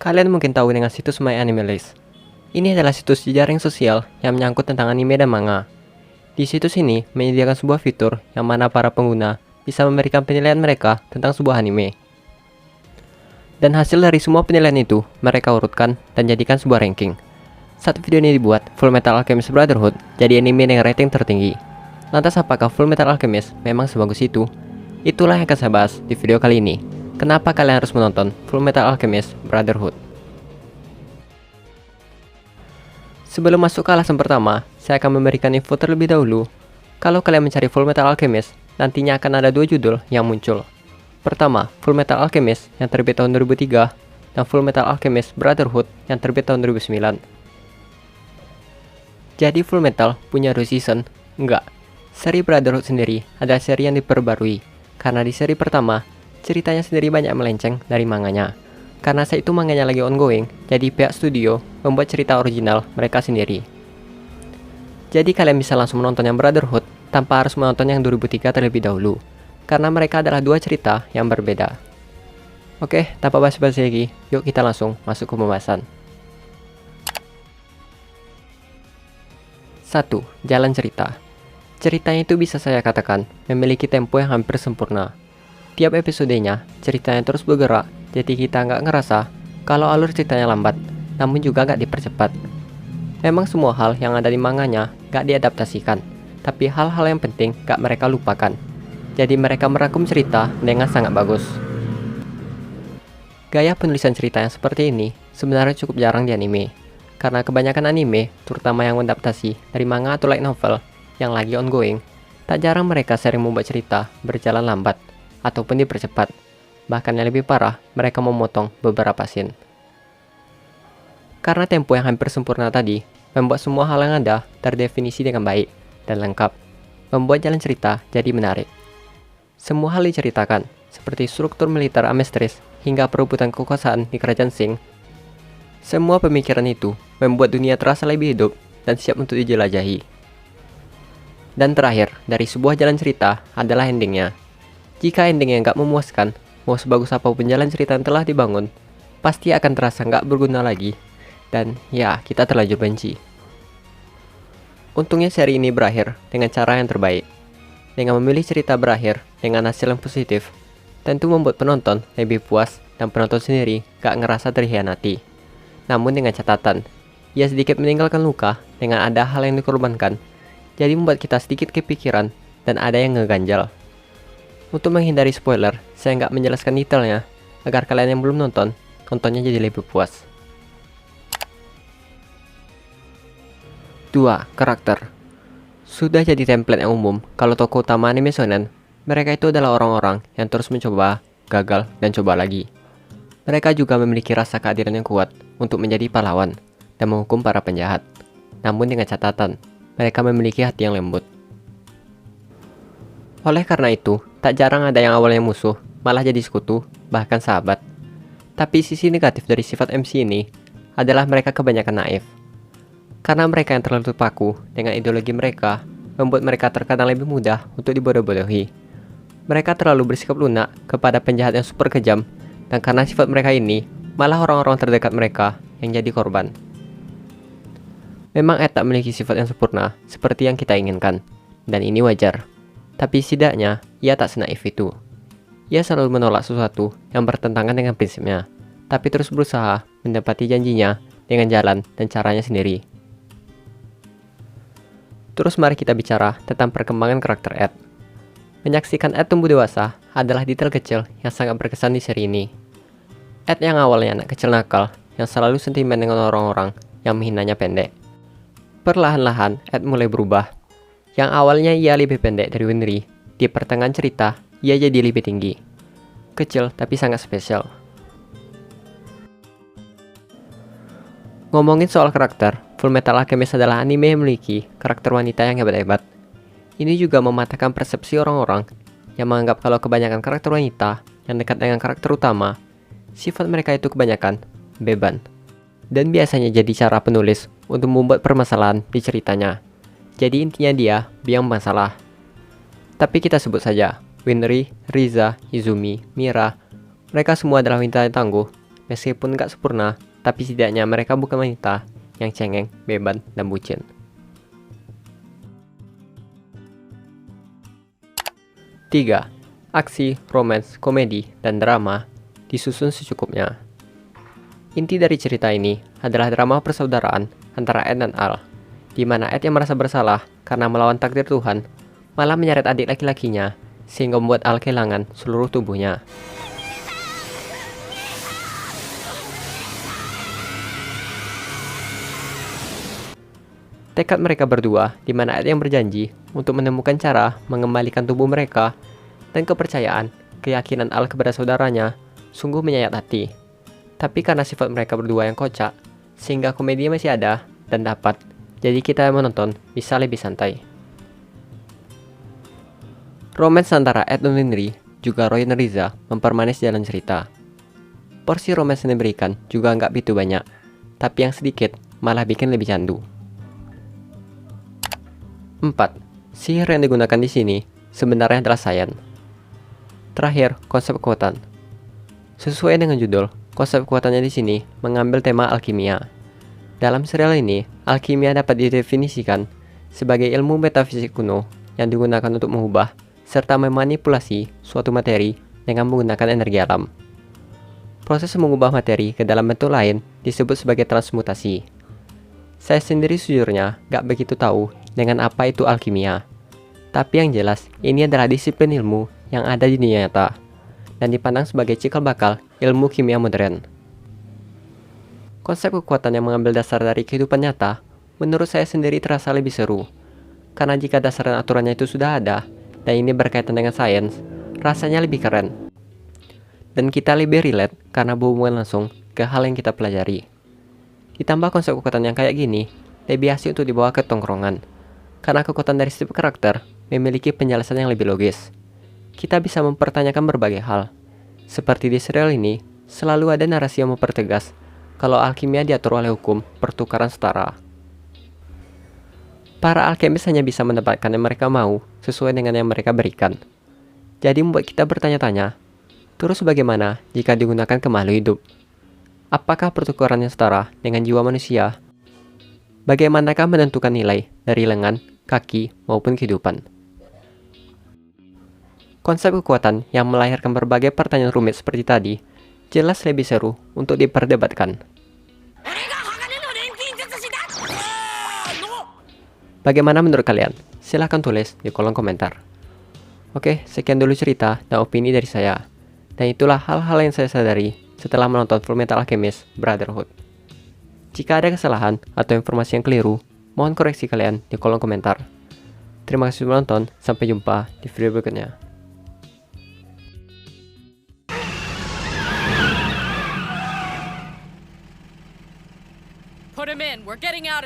Kalian mungkin tahu dengan situs My Anime List. Ini adalah situs jejaring sosial yang menyangkut tentang anime dan manga. Di situs ini menyediakan sebuah fitur yang mana para pengguna bisa memberikan penilaian mereka tentang sebuah anime. Dan hasil dari semua penilaian itu mereka urutkan dan jadikan sebuah ranking. Saat video ini dibuat, Fullmetal Alchemist Brotherhood jadi anime dengan rating tertinggi. Lantas apakah Fullmetal Alchemist memang sebagus itu? Itulah yang akan saya bahas di video kali ini. Kenapa kalian harus menonton Fullmetal Alchemist Brotherhood? Sebelum masuk ke alasan pertama, saya akan memberikan info terlebih dahulu. Kalau kalian mencari Fullmetal Alchemist, nantinya akan ada dua judul yang muncul. Pertama, Fullmetal Alchemist yang terbit tahun 2003 dan Fullmetal Alchemist Brotherhood yang terbit tahun 2009. Jadi Fullmetal punya 2 season? Enggak. Seri Brotherhood sendiri adalah seri yang diperbarui, karena di seri pertama, ceritanya sendiri banyak melenceng dari manganya. Karena saat itu manganya lagi ongoing, jadi pihak studio membuat cerita original mereka sendiri. Jadi kalian bisa langsung menonton yang Brotherhood tanpa harus menonton yang 2003 terlebih dahulu, karena mereka adalah dua cerita yang berbeda. Oke, tanpa basa-basi lagi, yuk kita langsung masuk ke pembahasan. 1. Jalan cerita. Ceritanya itu bisa saya katakan memiliki tempo yang hampir sempurna. Tiap episodenya, ceritanya terus bergerak, jadi kita nggak ngerasa kalau alur ceritanya lambat, namun juga nggak dipercepat. Memang semua hal yang ada di manganya nggak diadaptasikan, tapi hal-hal yang penting nggak mereka lupakan. Jadi mereka merangkum cerita dengan sangat bagus. Gaya penulisan cerita yang seperti ini sebenarnya cukup jarang di anime, karena kebanyakan anime, terutama yang mengadaptasi dari manga atau light novel yang lagi ongoing, tak jarang mereka sering membuat cerita berjalan lambat ataupun dipercepat. Bahkan yang lebih parah, mereka memotong beberapa scene. Karena tempo yang hampir sempurna tadi, membuat semua hal yang ada terdefinisi dengan baik dan lengkap, membuat jalan cerita jadi menarik. Semua hal diceritakan, seperti struktur militer Amestris hingga perebutan kekuasaan di kerajaan Qing. Semua pemikiran itu membuat dunia terasa lebih hidup dan siap untuk dijelajahi. Dan terakhir, dari sebuah jalan cerita adalah endingnya. Jika endingnya nggak memuaskan, mau sebagus apapun jalan cerita yang telah dibangun, pasti akan terasa nggak berguna lagi. Dan ya, kita terlanjur benci. Untungnya seri ini berakhir dengan cara yang terbaik. Dengan memilih cerita berakhir dengan hasil yang positif, tentu membuat penonton lebih puas dan penonton sendiri nggak ngerasa terhianati. Namun dengan catatan, ia sedikit meninggalkan luka dengan ada hal yang dikorbankan, jadi membuat kita sedikit kepikiran dan ada yang ngeganjal. Untuk menghindari spoiler, saya nggak menjelaskan detailnya, agar kalian yang belum nonton, nontonnya jadi lebih puas. 2. Karakter. Sudah jadi template yang umum kalau tokoh utama anime shonen, mereka itu adalah orang-orang yang terus mencoba, gagal, dan coba lagi. Mereka juga memiliki rasa keadilan yang kuat untuk menjadi pahlawan dan menghukum para penjahat. Namun dengan catatan, mereka memiliki hati yang lembut. Oleh karena itu, tak jarang ada yang awalnya musuh, malah jadi sekutu, bahkan sahabat. Tapi sisi negatif dari sifat MC ini adalah mereka kebanyakan naif. Karena mereka yang terlalu terpaku dengan ideologi mereka, membuat mereka terkadang lebih mudah untuk dibodoh-bodohi. Mereka terlalu bersikap lunak kepada penjahat yang super kejam, dan karena sifat mereka ini, malah orang-orang terdekat mereka yang jadi korban. Memang Ed tak memiliki sifat yang sempurna seperti yang kita inginkan, dan ini wajar. Tapi setidaknya, ia tak senaif itu. Ia selalu menolak sesuatu yang bertentangan dengan prinsipnya, tapi terus berusaha mendapati janjinya dengan jalan dan caranya sendiri. Terus mari kita bicara tentang perkembangan karakter Ed. Menyaksikan Ed tumbuh dewasa adalah detail kecil yang sangat berkesan di seri ini. Ed yang awalnya anak kecil nakal, yang selalu sentimen dengan orang-orang yang menghinanya pendek. Perlahan-lahan Ed mulai berubah. Yang awalnya ia lebih pendek dari Winry, di pertengahan cerita ia jadi lebih tinggi. Kecil tapi sangat spesial. Ngomongin soal karakter, Fullmetal Alchemist adalah anime yang memiliki karakter wanita yang hebat-hebat. Ini juga mematahkan persepsi orang-orang yang menganggap kalau kebanyakan karakter wanita yang dekat dengan karakter utama, sifat mereka itu kebanyakan beban. Dan biasanya jadi cara penulis untuk membuat permasalahan di ceritanya. Jadi intinya dia biang masalah. Tapi kita sebut saja Winry, Riza, Izumi, Mira. Mereka semua adalah wanita yang tangguh Meskipun gak sempurna, tapi setidaknya mereka bukan wanita yang cengeng, beban, dan bucin. 3. Aksi, romans, komedi, dan drama disusun secukupnya. Inti dari cerita ini adalah drama persaudaraan antara Ed dan Al, di mana Ed yang merasa bersalah karena melawan takdir Tuhan, malah menyeret adik laki-lakinya, sehingga membuat Al kehilangan seluruh tubuhnya. Tekad mereka berdua, di mana Ed yang berjanji untuk menemukan cara mengembalikan tubuh mereka, dan kepercayaan, keyakinan Al kepada saudaranya, sungguh menyayat hati. Tapi karena sifat mereka berdua yang kocak, sehingga komedi masih ada dan dapat, jadi kita yang menonton bisa lebih santai. Romans antara Ed dan Winry, juga Roy dan Riza, mempermanis jalan cerita. Porsi romans yang diberikan juga nggak begitu banyak, tapi yang sedikit malah bikin lebih candu. 4. Sihir yang digunakan di sini sebenarnya adalah sains. Terakhir, konsep kekuatan. Sesuai dengan judul, konsep kekuatannya di sini mengambil tema alkimia. Dalam serial ini, alkimia dapat didefinisikan sebagai ilmu metafisik kuno yang digunakan untuk mengubah serta memanipulasi suatu materi dengan menggunakan energi alam. Proses mengubah materi ke dalam bentuk lain disebut sebagai transmutasi. Saya sendiri sejujurnya gak begitu tahu dengan apa itu alkimia. Tapi yang jelas, ini adalah disiplin ilmu yang ada di dunia nyata, dan dipandang sebagai cikal bakal ilmu kimia modern. Konsep kekuatan yang mengambil dasar dari kehidupan nyata, menurut saya sendiri terasa lebih seru. Karena jika dasar dan aturannya itu sudah ada, dan ini berkaitan dengan sains, rasanya lebih keren. Dan kita lebih relate karena berhubungan langsung ke hal yang kita pelajari. Ditambah konsep kekuatan yang kayak gini, lebih asik untuk dibawa ke tongkrongan. Karena kekuatan dari setiap karakter memiliki penjelasan yang lebih logis. Kita bisa mempertanyakan berbagai hal. Seperti di serial ini, selalu ada narasi yang mempertegas kalau alkimia diatur oleh hukum pertukaran setara. Para alkemis hanya bisa mendapatkan yang mereka mau sesuai dengan yang mereka berikan. Jadi membuat kita bertanya-tanya, terus bagaimana jika digunakan ke makhluk hidup? Apakah pertukaran yang setara dengan jiwa manusia? Bagaimanakah menentukan nilai dari lengan, kaki, maupun kehidupan? Konsep kekuatan yang melahirkan berbagai pertanyaan rumit seperti tadi jelas lebih seru untuk diperdebatkan. Bagaimana menurut kalian? Silahkan tulis di kolom komentar. Oke, sekian dulu cerita dan opini dari saya. Dan itulah hal-hal yang saya sadari setelah menonton Fullmetal Alchemist Brotherhood. Jika ada kesalahan atau informasi yang keliru, mohon koreksi kalian di kolom komentar. Terima kasih sudah menonton, sampai jumpa di video berikutnya. Put him in. We're getting out of